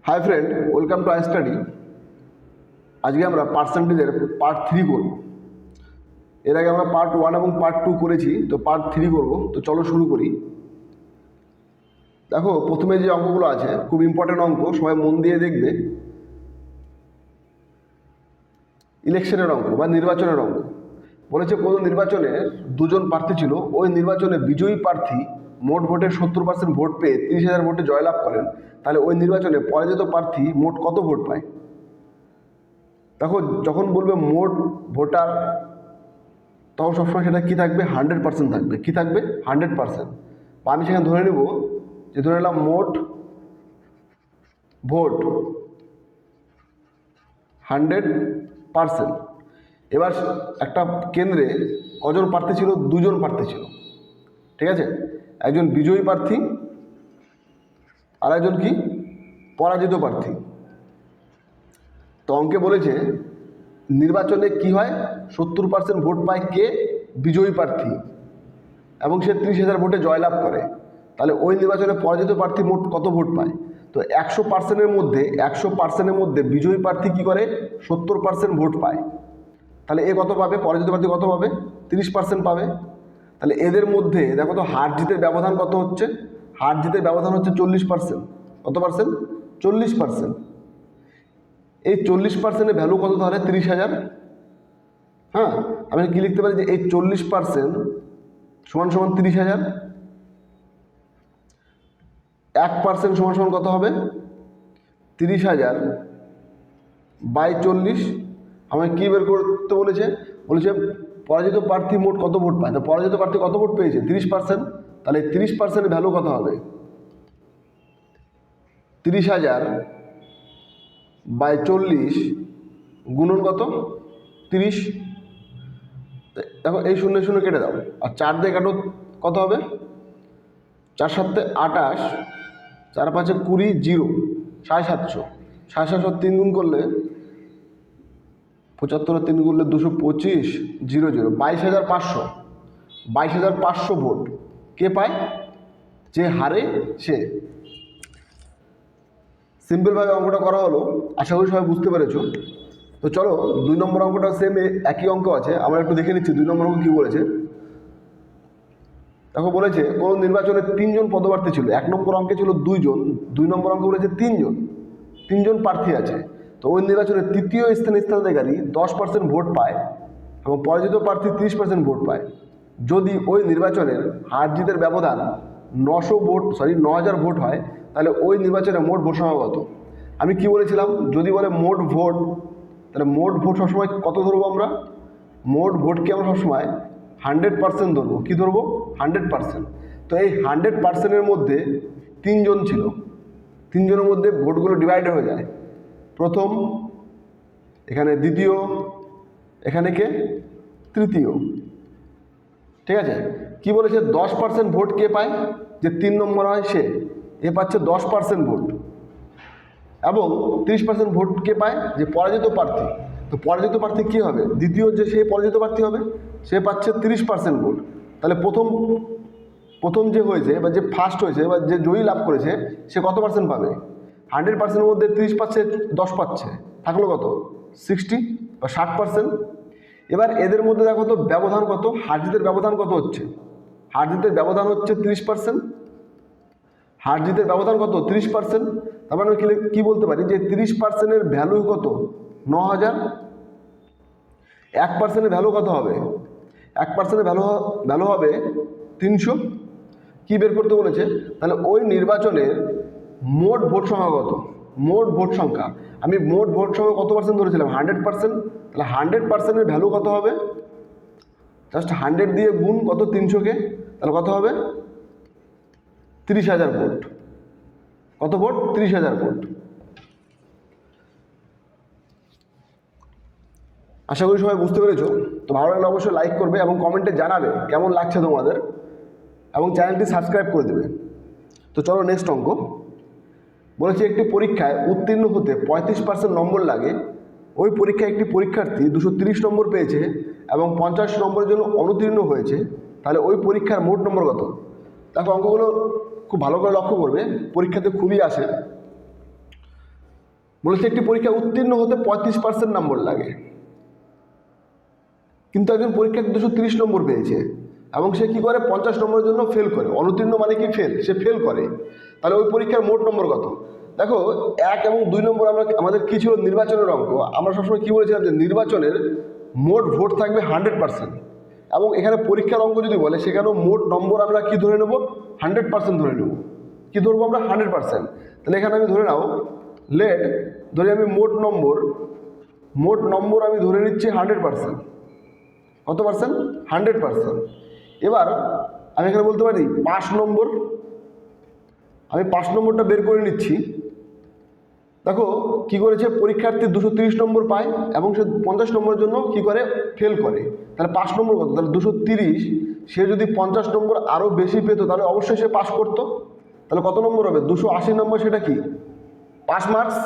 Hi friend, welcome to I study. আজকে আমরা পার্সেন্টেজের part 3 করব। এর আগে আমরা পার্ট 1 এবং পার্ট 2 করেছি, তো পার্ট 3 করব। তো চলো শুরু করি। দেখো, প্রথমে যে অঙ্কগুলো আছে খুব ইম্পর্টেন্ট অঙ্ক, সবাই মন দিয়ে দেখবে। ইলেকশনের অঙ্ক বা নির্বাচনের অঙ্ক বলেছে, কোনো নির্বাচনে দুজন প্রার্থী ছিল, ওই নির্বাচনে বিজয়ী প্রার্থী মোট ভোটের 70% ভোট পেয়ে 30,000 ভোটে জয়লাভ করেন, তাহলে ওই নির্বাচনে পরাজিত প্রার্থী মোট কত ভোট পায়? দেখো, যখন বলবে মোট ভোটার, তখন সবসময় সেটা কী থাকবে? 100% থাকবে। কী থাকবে? 100%। বা আমি সেখানে ধরে নেব যে, ধরে নিলাম মোট ভোট 100%। এবার একটা কেন্দ্রে কজন প্রার্থী ছিল? দুজন প্রার্থী ছিল, ঠিক আছে? একজন বিজয়ী প্রার্থী আর একজন কি? পরাজিত প্রার্থী। তো অঙ্কে বলেছে নির্বাচনে কি হয়? 70% ভোট পায় কে? বিজয়ী প্রার্থী, এবং সে 30,000 ভোটে জয়লাভ করে। তাহলে ওই নির্বাচনে পরাজিত প্রার্থী মোট কত ভোট পায়? তো 100%-এর মধ্যে বিজয়ী প্রার্থী কি করে? 70% ভোট পায়। তাহলে এ কত পাবে? পরাজিত প্রার্থী কত পাবে? 30% পাবে। তাহলে এদের মধ্যে দেখো তো, হার জিতের ব্যবধান কত হচ্ছে? হার জিতের ব্যবধান হচ্ছে 40%। কত পার্সেন্ট? 40%। এই 40%-এর ভ্যালু কত তাহলে? 30,000। হ্যাঁ, আমি কি লিখতে পারি যে এই 40% সমান সমান 30,000। 1% সমান সমান কত হবে? 30,000 বাই 40। আমাকে কী বের করতে বলেছে? বলেছে পরাজিত প্রার্থী মোট কত ভোট পায়। তো পরাজিত প্রার্থী কত ভোট পেয়েছে? 30%। তাহলে 30%-এর ভ্যালু কত হবে? 30,000 বাই 40 গুণন কত? 30। দেখো, এই 0 0 কেটে দাও, আর 4 দিয়ে কাটো, কত হবে? 4 7 28, 4 5 20, 0, 750। 750 3 গুণ করলে 75, 3 করলে 225, 0 0, 22,500। 22,500 ভোট কে পায়? যে হারে সে। সিম্পলভাবে অঙ্কটা করা হলো, আশা করি সবাই বুঝতে পেরেছো। তো চলো 2 নম্বর অঙ্কটা সেম একই অঙ্ক আছে, আমরা একটু দেখে নিচ্ছি 2 নম্বর অঙ্ক কী বলেছে। দেখো, বলেছে কোনো নির্বাচনে 3 জন পদপ্রার্থী ছিল। 1 নম্বর অঙ্কে ছিল 2 জন, 2 নম্বর অঙ্কে বলেছে 3 জন প্রার্থী আছে। তো ওই নির্বাচনে তৃতীয় স্থানাধিকারী 10% ভোট পায় এবং পরাজিত প্রার্থী 30% ভোট পায়। যদি ওই নির্বাচনের হার জিতের ব্যবধান 9,000 ভোট হয়, তাহলে ওই নির্বাচনে মোট ভোট সংখ্যা কত? আমি কি বলেছিলাম? যদি বলে মোট ভোট, তাহলে মোট ভোট সবসময় কত ধরবো আমরা? মোট ভোটকে আমরা সবসময় 100% ধরবো। কী ধরবো? 100%। তো এই 100%-এর মধ্যে 3 জন ছিল, 3 জনের মধ্যে ভোটগুলো ডিভাইড হয়ে যায়। প্রথম, এখানে দ্বিতীয়, এখানে কে? তৃতীয়, ঠিক আছে? কি বলেছে? 10% ভোট কে পায়? যে 3 নম্বর হয় সে, এ পাচ্ছে 10% ভোট। এবং 30% ভোট কে পায়? যে পরাজিত প্রার্থী। তো পরাজিত প্রার্থী কী হবে? দ্বিতীয় যে সে পরাজিত প্রার্থী হবে, সে পাচ্ছে 30% ভোট। তাহলে প্রথম যে হয়েছে বা যে ফার্স্ট হয়েছে বা যে জয়ী লাভ করেছে, সে কত পার্সেন্ট পাবে? 100%-এর মধ্যে 30 পাচ্ছে, 10 পাচ্ছে, থাকলো কত? 60 বা 60%। এবার এদের মধ্যে দেখো তো ব্যবধান কত? হার জিতের ব্যবধান কত হচ্ছে? হার জিতের ব্যবধান হচ্ছে 30%। হার জিতের ব্যবধান কত? 30%। তার মানে কি বলতে পারি যে 30%-এর ভ্যালু কত? 9,000। 1%-এর ভ্যালু কত হবে? 1%-এর ভ্যালু হবে 300। কি বের করতে বলেছে? তাহলে ওই নির্বাচনের মোট ভোট সংখ্যা কত? মোট ভোট সংখ্যা, আমি মোট ভোট সংখ্যা কত পার্সেন্ট ধরেছিলাম? 100%। তাহলে 100%-এর ভ্যালু কত হবে? জাস্ট 100 দিয়ে গুণ কত? 300-কে। তাহলে কত হবে? 30,000 ভোট। কত ভোট? 30,000 ভোট। আশা করি সবাই বুঝতে পেরেছো। তো ভালো লাগলে অবশ্যই লাইক করবে এবং কমেন্টে জানাবে কেমন লাগছে তোমাদের, এবং চ্যানেলটি সাবস্ক্রাইব করে দেবে। তো চলো নেক্সট অঙ্ক। বলেছে একটি পরীক্ষায় উত্তীর্ণ হতে 35% নম্বর লাগে। ওই পরীক্ষায় একটি পরীক্ষার্থী 230 নম্বর পেয়েছে এবং 50 নম্বরের জন্য অনুত্তীর্ণ হয়েছে। তাহলে ওই পরীক্ষার মোট নম্বর কত? দেখো, অঙ্কগুলো খুব ভালো করে লক্ষ্য করবে, পরীক্ষাতে খুবই আসে। বলেছে একটি পরীক্ষা উত্তীর্ণ হতে 35% নম্বর লাগে, কিন্তু একজন পরীক্ষায় 230 নম্বর পেয়েছে এবং সে কি করে 50 নম্বরের জন্য ফেল করে। অনুত্তীর্ণ মানে কি ফেল, সে ফেল করে। তাহলে ওই পরীক্ষার মোট নম্বর কত? দেখো 1 এবং 2 নম্বর আমাদের কি ছিল, নির্বাচনের অঙ্ক। আমরা সবসময় কি বলেছিলাম যে নির্বাচনের মোট ভোট থাকবে 100%, এবং এখানে পরীক্ষার অঙ্ক যদি বলে সেখানেও মোট নম্বর আমরা কি ধরে নেব, 100% ধরে নেব। কি ধরবো আমরা, 100%। তাহলে এখানে আমি ধরে নাও লেট, ধরে আমি মোট নম্বর আমি ধরে নিচ্ছি 100%। কত পার্সেন্ট? 100%। এবার আমি এখানে বলতে পারি 5 নম্বর, আমি 5 নম্বরটা বের করে নিচ্ছি। দেখো কি করেছে, পরীক্ষার্থী 230 নম্বর পায় এবং সে 50 নম্বরের জন্য কি করে, ফেল করে। তাহলে 5 নম্বর কত, তাহলে 230, সে যদি 50 নম্বর আরও বেশি পেত তাহলে অবশ্যই সে পাস করতো। তাহলে কত নম্বর হবে, 280 নম্বর, সেটা কি পাস মার্কস।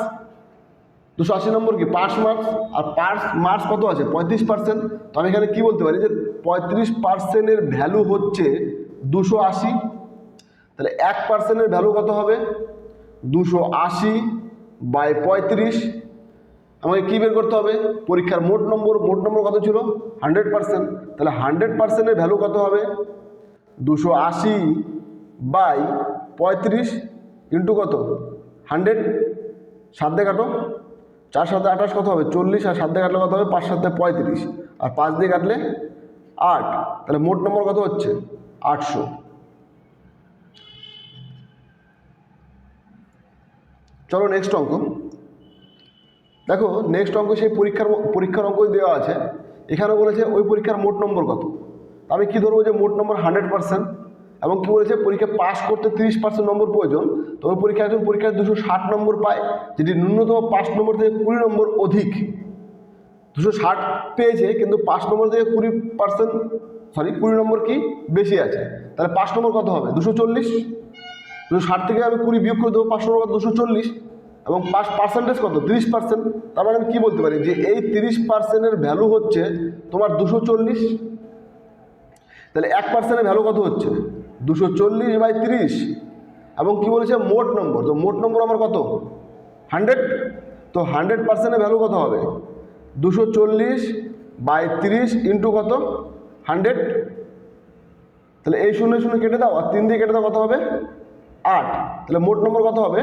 280 নম্বর কি পাস মার্কস, আর পাস মার্কস কত আছে, 35%। তো আমি এখানে কি বলতে পারি যে 35%-এর ভ্যালু হচ্ছে 280। তাহলে 1%-এর ভ্যালু কত হবে, 280/35। আমাকে কি বের করতে হবে, পরীক্ষার মোট নম্বর কত ছিল, 100%। তাহলে 100%-এর ভ্যালু কত হবে, 280/35 ইন্টু কত, 100। 7 দিয়ে কাটো, 4 7 28 কত হবে, 40। আর 7 দিয়ে কাটলে কত হবে, 5 7 35, আর 5 দিয়ে কাটলে 8। তাহলে মোট নম্বর কত হচ্ছে, 800। চলো নেক্সট অঙ্ক দেখো। নেক্সট অঙ্ক সেই পরীক্ষার অঙ্কই দেওয়া আছে। এখানে বলেছে ওই পরীক্ষার মোট নম্বর কত। আমি কি ধরবো যে মোট নম্বর 100%, এবং কি বলেছে পরীক্ষা পাস করতে 30% নম্বর প্রয়োজন। তো ওই পরীক্ষা একজন পরীক্ষায় 260 নম্বর পায়, যেটি ন্যূনতম 5 নম্বর থেকে 20 নম্বর অধিক। 260 পেয়েছে কিন্তু 5 নম্বর থেকে 20 নম্বর কি বেশি আছে। তাহলে 5 নম্বর কত হবে, 240। 260 থেকে আমি 20 বিয়োগ করে দেবো, 5 নম্বর কত, 240। এবং পার্সেন্টেজ কত, 30%। তার মানে আমি কী বলতে পারি যে এই 30%-এর ভ্যালু হচ্ছে তোমার 240। তাহলে 1%-এর ভ্যালু কত হচ্ছে, 240/30। এবং কি বলেছে মোট নম্বর, তো মোট নম্বর আমার কত, 100। তো 100%-এর ভ্যালু কত হবে, 240/30 ইন্টু কত, 100। তাহলে এই 0 0 কেটে দাও, আর 3 দিয়ে কেটে দাও, কত হবে, 8। তাহলে মোট নম্বর কত হবে,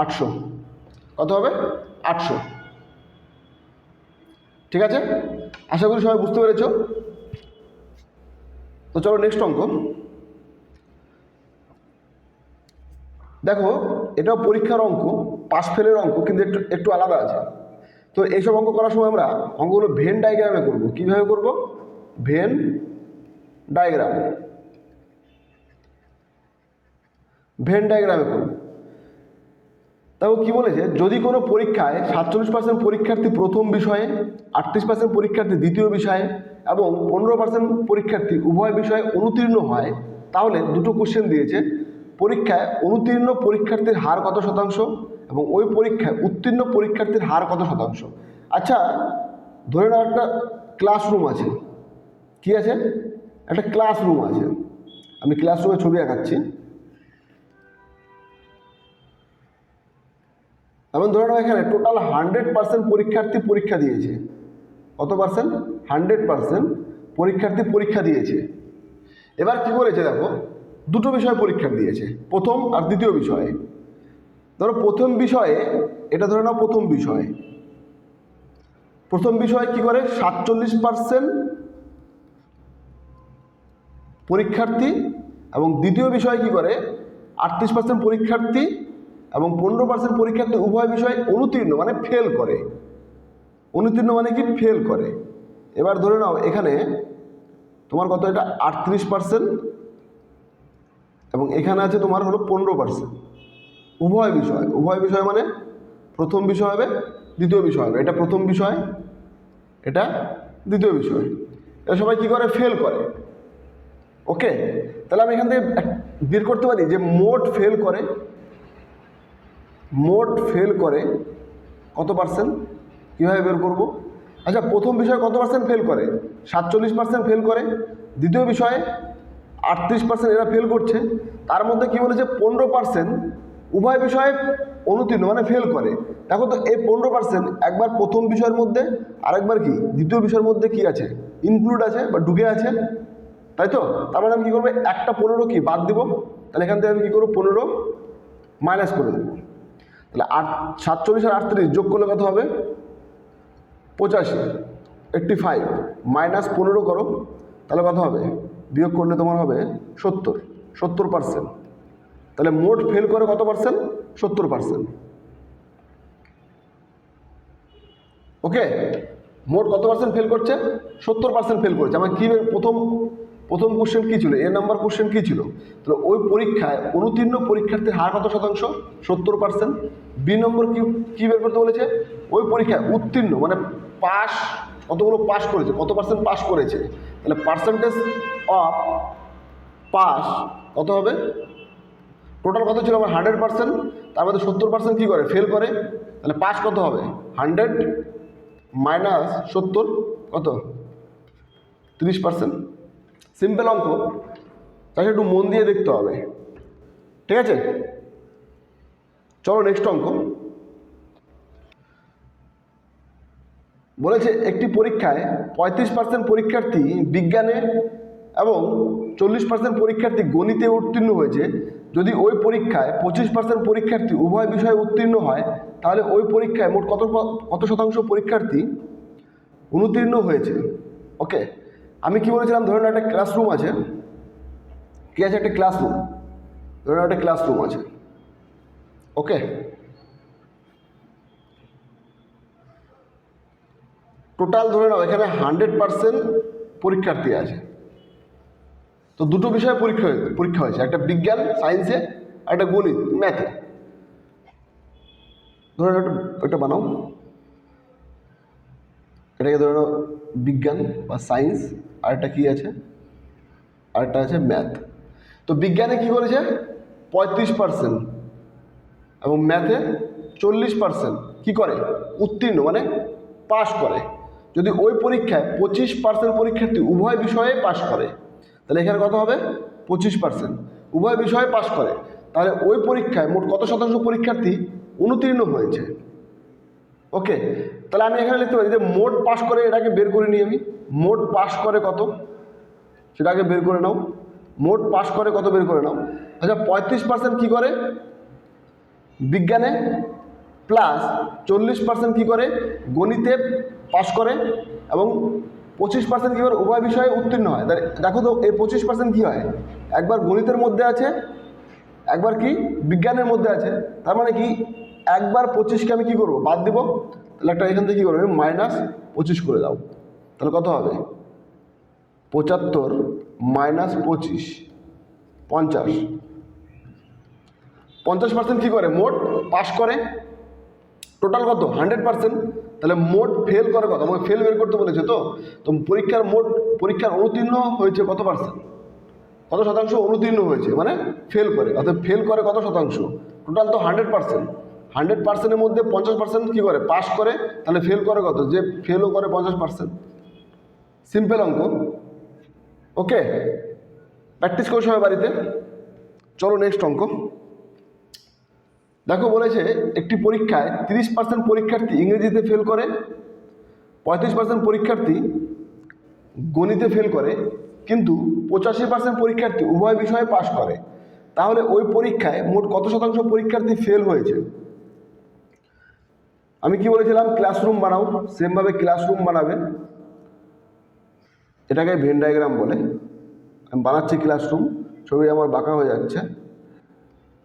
800। কত হবে, 800। ঠিক আছে, আশা করি সবাই বুঝতে পেরেছ। তো চলো নেক্সট অঙ্ক দেখো। এটাও পরীক্ষার অঙ্ক, পাস ফেলের অঙ্ক, কিন্তু একটু আলাদা আছে। তো এইসব অঙ্ক করার সময় আমরা অঙ্কগুলো ভেন ডায়াগ্রামে করব। কিভাবে করব, ভেন ডায়াগ্রামে করব। তাও কি বলেছে, যদি কোনো পরীক্ষায় 47% পরীক্ষার্থী প্রথম বিষয়ে, 38% পরীক্ষার্থী দ্বিতীয় বিষয়ে এবং 15% পরীক্ষার্থী উভয় বিষয়ে অনুত্তীর্ণ হয়, তাহলে দুটো কোশ্চেন দিয়েছে। পরীক্ষায় অনুত্তীর্ণ পরীক্ষার্থীর হার কত শতাংশ এবং ওই পরীক্ষায় উত্তীর্ণ পরীক্ষার্থীর হার কত শতাংশ। আচ্ছা, ধরে নাও একটা ক্লাসরুম আছে। কি আছে, একটা ক্লাসরুম আছে। আমি ক্লাসরুমের ছবি আঁকাচ্ছি। এবং ধরে নাও এখানে টোটাল 100% পরীক্ষার্থী পরীক্ষা দিয়েছে। কত পার্সেন্ট, 100% পরীক্ষার্থী পরীক্ষা দিয়েছে। এবার কি বলেছে দেখো, দুটো বিষয় পরীক্ষা দিয়েছে, প্রথম আর দ্বিতীয় বিষয়ে। ধরো প্রথম বিষয়ে, এটা ধরে নাও প্রথম বিষয়ে কি করে, 47% পরীক্ষার্থী, এবং দ্বিতীয় বিষয়ে কি করে, 38% পরীক্ষার্থী এবং 15% পরীক্ষার্থী উভয় বিষয়ে অনুত্তীর্ণ মানে ফেল করে। অনুত্তীর্ণ মানে কি, ফেল করে। এবার ধরে নাও এখানে তোমার কত, এটা 38% এবং এখানে আছে তোমার হলো 15%। উভয় বিষয় মানে প্রথম বিষয় হবে, দ্বিতীয় বিষয় হবে। এটা প্রথম বিষয়, এটা দ্বিতীয় বিষয়। এটা সবাই কি করে, ফেল করে। ওকে, তাহলে আমি এখান থেকে বের করতে পারি যে মোট ফেল করে কত পার্সেন্ট। কীভাবে বের করব, আচ্ছা প্রথম বিষয়ে কত পার্সেন্ট ফেল করে, 47% ফেল করে। দ্বিতীয় বিষয়ে 38% এরা ফেল করছে। তার মধ্যে কি বলেছে, উভয় বিষয়ে অনুত্তীর্ণ মানে ফেল করে। দেখো তো এই 15% একবার প্রথম বিষয়ের মধ্যে, আরেকবার কি দ্বিতীয় বিষয়ের মধ্যে কি আছে, ইনক্লুড আছে বা ঢুকে আছে, তাই তো? তার মানে আমি কী করবো, একটা 15 কি বাদ দিব, তাহলে এখান থেকে আমি কী করবো 15 মাইনাস করে দেবো। তাহলে 47 আর 38 যোগ করলে কত হবে 85, 85 মাইনাস 15 করো তাহলে কত হবে, বিয়োগ করলে তোমার হবে 70%। তাহলে মোট ফেল করে কত পার্সেন্ট, 70%। ওকে, মোট কত পার্সেন্ট ফেল করছে, 70% ফেল করছে। আমার কি প্রথম কোশ্চেন কী ছিল, এ নাম্বার কোশ্চেন কী ছিল, তাহলে ওই পরীক্ষায় অনুত্তীর্ণ পরীক্ষার্থীর হার কত শতাংশ, 70%। বি নম্বর কি বের করতে বলেছে, ওই পরীক্ষায় উত্তীর্ণ মানে পাস কতগুলো পাস করেছে, কত পার্সেন্ট পাস করেছে, তাহলে পার্সেন্টেজ অফ পাস কত হবে, টোটাল কত ছিল আমার 100%, তার মধ্যে 70% কী করে ফেল করে, তাহলে পাস কত হবে 100 মাইনাস 70 কত 30%। সিম্পল অঙ্ক, তাকে একটু মন দিয়ে দেখতে হবে, ঠিক আছে? চলো নেক্সট অঙ্ক। বলেছে একটি পরীক্ষায় 35% পরীক্ষার্থী বিজ্ঞানে এবং 40% পরীক্ষার্থী গণিতে উত্তীর্ণ হয়েছে। যদি ওই পরীক্ষায় 25% পরীক্ষার্থী উভয় বিষয়ে উত্তীর্ণ হয়, তাহলে ওই পরীক্ষায় মোট কত শতাংশ পরীক্ষার্থী অনুত্তীর্ণ হয়েছে। ওকে, আমি কি বলেছিলাম, ধরুন একটা ক্লাসরুম আছে, কি আছে একটা ক্লাসরুম, ধরুন একটা ক্লাসরুম আছে। ওকে, টোটাল ধরে নাও এখানে 100% পরীক্ষার্থী আছে। তো দুটো বিষয়ে পরীক্ষা হয়েছে, একটা বিজ্ঞান সায়েন্সে, একটা গণিত ম্যাথে। ধরে এটা বানাও, এটাকে ধরে নাও বিজ্ঞান বা সায়েন্স, আর একটা কী আছে, আরেকটা আছে ম্যাথ। তো বিজ্ঞানে কি করেছে 35% এবং ম্যাথে 40% কি করে উত্তীর্ণ মানে পাশ করে। যদি ওই পরীক্ষায় 25% পরীক্ষার্থী উভয় বিষয়ে পাশ করে, তাহলে এখানে কত হবে 25% উভয় বিষয়ে পাশ করে, তাহলে ওই পরীক্ষায় মোট কত শতাংশ পরীক্ষার্থী অনুত্তীর্ণ হয়েছে। ওকে, তাহলে আমি এখানে লিখতে পারি যে মোট পাশ করে, এটাকে বের করে নিই আমি, মোট পাশ করে কত সেটাকে বের করে নাও, মোট পাশ করে কত বের করে নাও। আচ্ছা 35% কী করে বিজ্ঞানে, প্লাস 40% কী করে গণিতে পাশ করে, এবং 25% কী করে উভয় বিষয়ে উত্তীর্ণ হয়। দেখো তো এই 25% কী হয়, একবার গণিতের মধ্যে আছে, একবার কি বিজ্ঞানের মধ্যে আছে। তার মানে কি একবার 25কে আমি কী করবো বাদ দিব, তাহলে একটা এখান থেকে কী করবে -25 করে দাও, তাহলে কত হবে 75 মাইনাস 25 50। 50% কী করে মোট পাস করে, টোটাল কত 100%, তাহলে মোট ফেল করে কত, আমাকে ফেল বের করতে বলেছে। তো পরীক্ষার অনুত্তীর্ণ হয়েছে কত পার্সেন্ট, কত শতাংশ অনুত্তীর্ণ হয়েছে মানে ফেল করে, অর্থাৎ ফেল করে কত শতাংশ, টোটাল তো 100%, 100%-এর মধ্যে 50% কী করে পাস করে, তাহলে ফেল করে কত, যে ফেলও করে 50%। সিম্পল অঙ্ক। ওকে, প্র্যাকটিস করতে হবে বাড়িতে। চলো নেক্সট অঙ্ক। দেখো বলেছে একটি পরীক্ষায় 30% পরীক্ষার্থী ইংরেজিতে ফেল করে, 35% পরীক্ষার্থী গণিতে ফেল করে, কিন্তু 85% পরীক্ষার্থী উভয় বিষয়ে পাশ করে। তাহলে ওই পরীক্ষায় মোট কত শতাংশ পরীক্ষার্থী ফেল হয়েছে। আমি কি বলেছিলাম ক্লাসরুম বানাও, সেমভাবে ক্লাসরুম বানাবে, এটাকে ভেন ডায়াগ্রাম বলে। আমি বানাচ্ছি ক্লাসরুম, ছবি আমার বাঁকা হয়ে যাচ্ছে।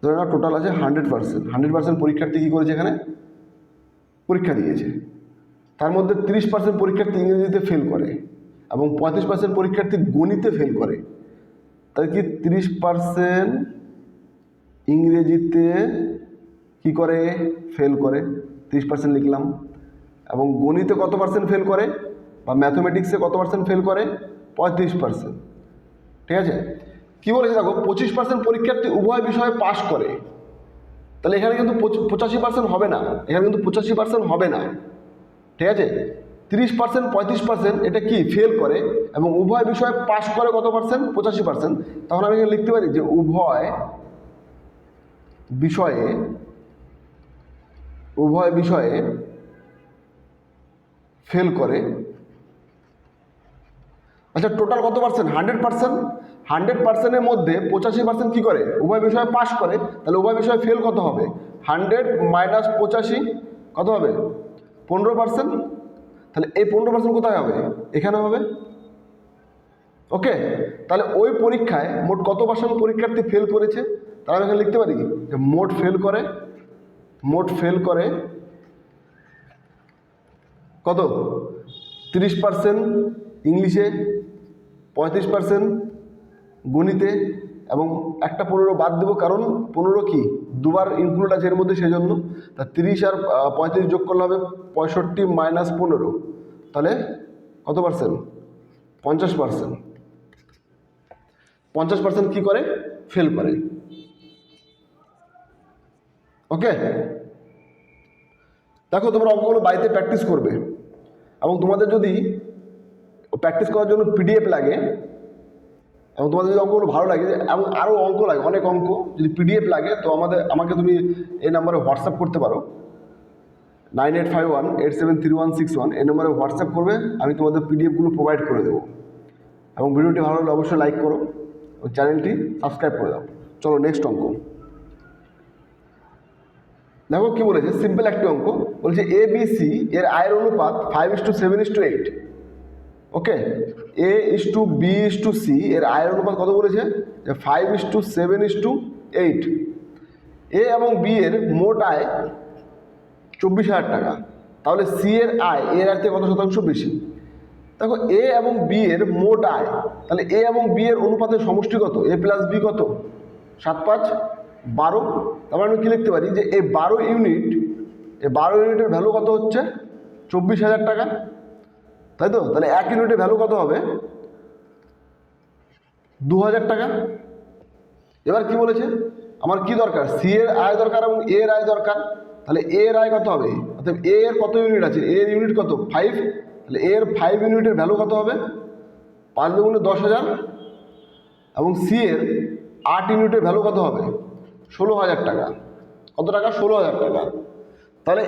ধরে নাও টোটাল আছে 100% পরীক্ষার্থী কী করেছে এখানে পরীক্ষা দিয়েছে, তার মধ্যে 30% পরীক্ষার্থী ইংরেজিতে ফেল করে এবং 35% পরীক্ষার্থী গণিতে ফেল করে। তাই কি 30% ইংরেজিতে কি করে ফেল করে, 30% লিখলাম, এবং গণিতে কত পার্সেন্ট ফেল করে বা ম্যাথমেটিক্সে কত পার্সেন্ট ফেল করে 35%। ঠিক আছে, কী বলেছে দেখো 25% পরীক্ষার্থী উভয় বিষয়ে পাশ করে, তাহলে এখানে কিন্তু 85% হবে না, এখানে কিন্তু 85% হবে না। ঠিক আছে, 30% 35% এটা কি ফেল করে এবং উভয় বিষয়ে পাশ করে কত পার্সেন্ট 85%। তখন আমি এখানে লিখতে পারি যে উভয় বিষয়ে ফেল করে। আচ্ছা, টোটাল কত পার্সেন্ট? 100%। 100%-এর মধ্যে 85% কী করে? উভয় বিষয়ে পাস করে। তাহলে উভয় বিষয়ে ফেল কত হবে? 100 মাইনাস 85 কত হবে? 15%। তাহলে এই 15% কোথায় হবে? এখানে হবে। ওকে, তাহলে ওই পরীক্ষায় মোট কত পার্সেন্ট পরীক্ষার্থী ফেল করেছে? তাহলে আমি এখানে লিখতে পারি যে মোট ফেল করে কত? 30% ইংলিশে, 35% গণিতে, এবং একটা 15 বাদ দেবো, কারণ 15 কি দুবার ইনক্লুড আছে এর মধ্যে, সেই জন্য। তা 30 আর 35 যোগ করলে হবে 65 মাইনাস 15, তাহলে কত পার্সেন্ট? 50%। 50% কী করে? ফেল করে। ওকে, দেখো তোমরা অঙ্কগুলো বাড়িতে প্র্যাকটিস করবে, এবং তোমাদের যদি প্র্যাকটিস করার জন্য পিডিএফ লাগে, এবং তোমাদের যদি অঙ্কগুলো ভালো লাগে, এবং আরও অঙ্ক লাগে, অনেক অঙ্ক, যদি পিডিএফ লাগে তো আমাকে তুমি এই নাম্বারে হোয়াটসঅ্যাপ করতে পারো, 9851873161। এই নম্বরে হোয়াটসঅ্যাপ করবে, আমি তোমাদের পিডিএফগুলো প্রোভাইড করে দেবো। এবং ভিডিওটি ভালো হলে অবশ্যই লাইক করো, ও চ্যানেলটি সাবস্ক্রাইব করে দাও। চলো নেক্সট অঙ্ক দেখো কি বলেছে। সিম্পল একটি অঙ্ক বলছে ABC এর আয়ের অনুপাত 5:7:8। ওকে, A:B:C এর আয়ের অনুপাত কত বলেছে? যে 5:7:8। এ এবং বি এর মোট আয় 24,000 টাকা। তাহলে সি এর আয় এর আয় থেকে কত শতাংশ বেশি? দেখো এ এবং বি এর মোট আয়, তাহলে এ এবং বি এর অনুপাতের সমষ্টি কত? এ প্লাস বি কত? 7×5 12। তারপর আমি কি লিখতে পারি যে এই 12 ইউনিটের ভ্যালু কত হচ্ছে? 24,000 টাকা, তাই তো? তাহলে 1 ইউনিটের ভ্যালু কত হবে? 2,000 টাকা। এবার কি বলেছে? আমার কি দরকার? সি এর আয় দরকার এবং এ এর আয় দরকার। তাহলে এ এর আয় কত হবে? অর্থাৎ এ এর কত ইউনিট আছে? এ এর ইউনিট কত? 5। তাহলে এ এর 5 ইউনিটের ভ্যালু কত হবে? 5 × 10,000। এবং সি এর 8 ইউনিটের ভ্যালু কত হবে? 16,000 টাকা। কত টাকা? 16,000 টাকা। তাহলে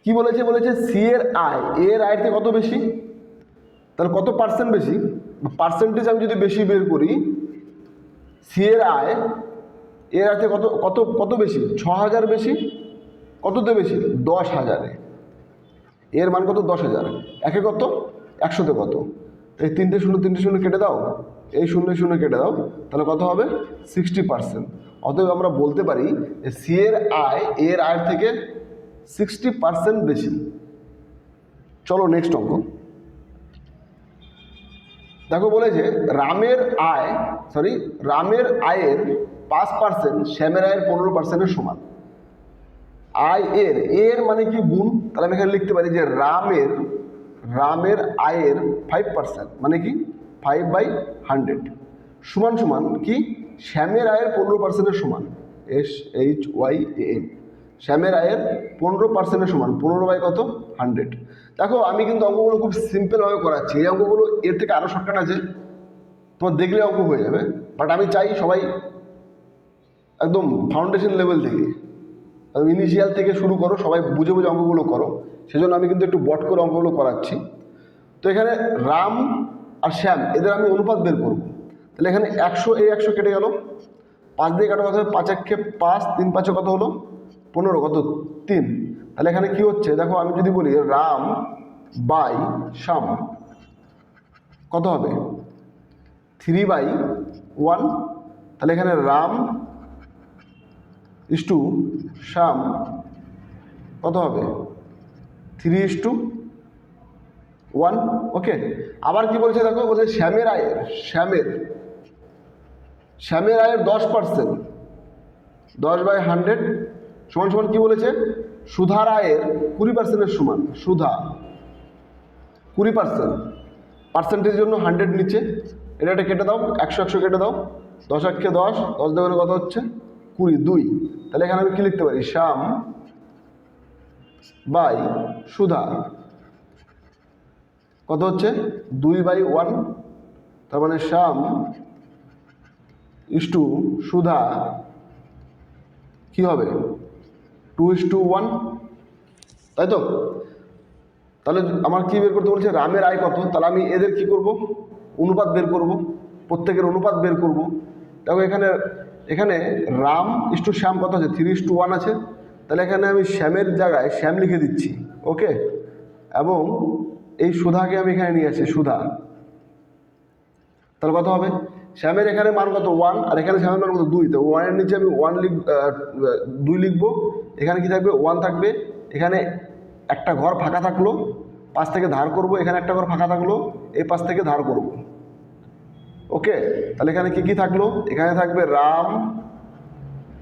কি বলেছে? বলেছে সি এর আয় এ এর আয়ের থেকে কত বেশি? তাহলে কত পার্সেন্ট বেশি? পার্সেন্টেজ আমি যদি বেশি বের করি, সি এর আয় এর আয় থেকে কত বেশি? 6,000 বেশি। কততে বেশি? 10,000-এ। এর মান কত? 10,000। একে কত? 100-তে কত? এই 3টে শূন্য কেটে দাও, এই 0 কেটে দাও, তাহলে কত হবে? 60%। অতএব আমরা বলতে পারি যে সি এর আয় এর আয়ের থেকে 60% বেশি। চলো নেক্সট অঙ্ক দেখো। বলেছে রামের আয়ের 5% শ্যামের আয়ের 15%-এর সমান। আয় এর মানে কি? গুণ। তাহলে আমি এখানে লিখতে পারি যে রামের আয়ের 5% মানে কি? 5/100 সমান কি? শ্যামের আয়ের 15%-এর সমান। SHYAM। শ্যামের আয়ের 15%-এর সমান 15/কত? 100। দেখো আমি কিন্তু অঙ্কগুলো খুব সিম্পলভাবে করাচ্ছি। এই অঙ্কগুলো এর থেকে আরও শর্টকাট আছে, তোমার দেখলে অঙ্ক হয়ে যাবে। বাট আমি চাই সবাই একদম ফাউন্ডেশন লেভেল থেকে, ইনিশিয়াল থেকে শুরু করো, সবাই বুঝে অঙ্কগুলো করো। সেজন্য আমি কিন্তু একটু বট করে অঙ্কগুলো করাচ্ছি। তো এখানে রাম আর শ্যাম এদের আমি অনুপাত বের করব। তাহলে এখানে 100 100 কেটে গেল, 5 দিয়ে কাটা কত হবে? 5×1 5, 3×5 কত হলো? 15, কত? 3। তাহলে এখানে কি হচ্ছে দেখো, আমি যদি বলি রাম বাই শ্যাম কত হবে? 3/1। তাহলে এখানে রাম ইস্টু শ্যাম কত হবে? 3:1। ওকে, আবার কি বলছে দেখো, বলছে শ্যামের আয়ের 10%, 10/100 সমান কি বলেছে? সুধার আয়ের 20%-এর সমান। সুধা 20%, পার্সেন্টেজের জন্য 100 নিচে। এটা কেটে দাও, 100 কেটে দাও, 10×1 10, 10 দেবেন কত হচ্ছে? 20, 2। তাহলে এখানে আমি কি লিখতে পারি? শ্যাম বাই সুধা কত হচ্ছে? 2/1। তার মানে শ্যাম ইস্টু সুধা কী হবে 2:1, তাই তো? তাহলে আমার কি বের করতে বলছে, রামের আয় কত, তাহলে আমি এদের কি করব, অনুপাত বের করব, প্রত্যেকের অনুপাত বের করব। দেখো এখানে এখানে রাম ইস্টু শ্যাম কত আছে, 3:1 আছে। তাহলে এখানে আমি শ্যামের জায়গায় শ্যাম লিখে দিচ্ছি, ওকে। এবং এই সুধাকে আমি এখানে নিয়ে আসছি, সুধা। তাহলে কত হবে, শ্যামের এখানে মান কত 1, আর এখানে শ্যামের মান কত 2, তো 1-এর নিচে আমি 2 লিখবো, এখানে কি থাকবে 1 থাকবে, এখানে একটা ঘর ফাঁকা থাকলো, পাশ থেকে ধার করব, এখানে একটা ঘর ফাঁকা থাকলো, এই পাশ থেকে ধার করব, ওকে। তাহলে এখানে কি কি থাকলো, এখানে থাকবে রাম,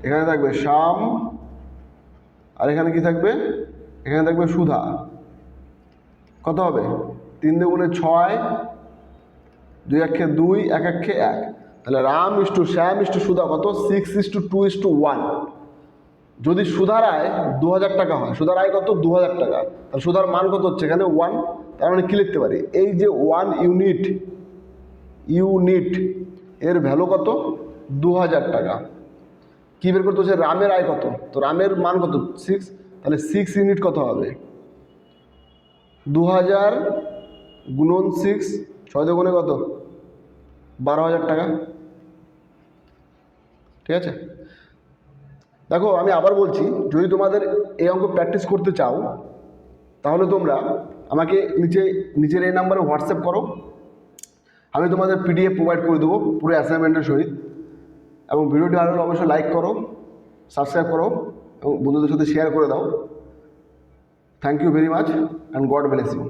এখানে থাকবে শ্যাম, আর এখানে কি থাকবে, এখানে থাকবে সুধা। কত হবে 3 দুগুণে 6, 2 একে 2, 1 একে 1। তাহলে রাম ইস্টু শ্যাম ইস্টু সুধা কত, 6:2:1। যদি সুধার আয় 2000 টাকা হয়, সুধার আয় কত 2000 টাকা, তাহলে সুধার মান কত হচ্ছে এখানে 1। তার মানে কি লিখতে পারি, এই যে 1 ইউনিট এর ভ্যালু কত 2000 টাকা। কী বের করতে হচ্ছে, রামের আয় কত, তো রামের মান কত 6, তাহলে 6 ইউনিট কত হবে 2000 গুণন 6, 6 দুগুণে কত 12,000 টাকা, ঠিক আছে। দেখো আমি আবার বলছি, যদি তোমাদের এই অঙ্ক প্র্যাকটিস করতে চাও তাহলে তোমরা আমাকে নিচের এই নাম্বারে হোয়াটসঅ্যাপ করো, আমি তোমাদের PDF প্রোভাইড করে দেবো পুরো অ্যাসাইনমেন্টের সহিত। এবং ভিডিওটি ভালো হলে অবশ্যই লাইক করো, সাবস্ক্রাইব করো এবং বন্ধুদের সাথে শেয়ার করে দাও। Thank you very much and God bless you.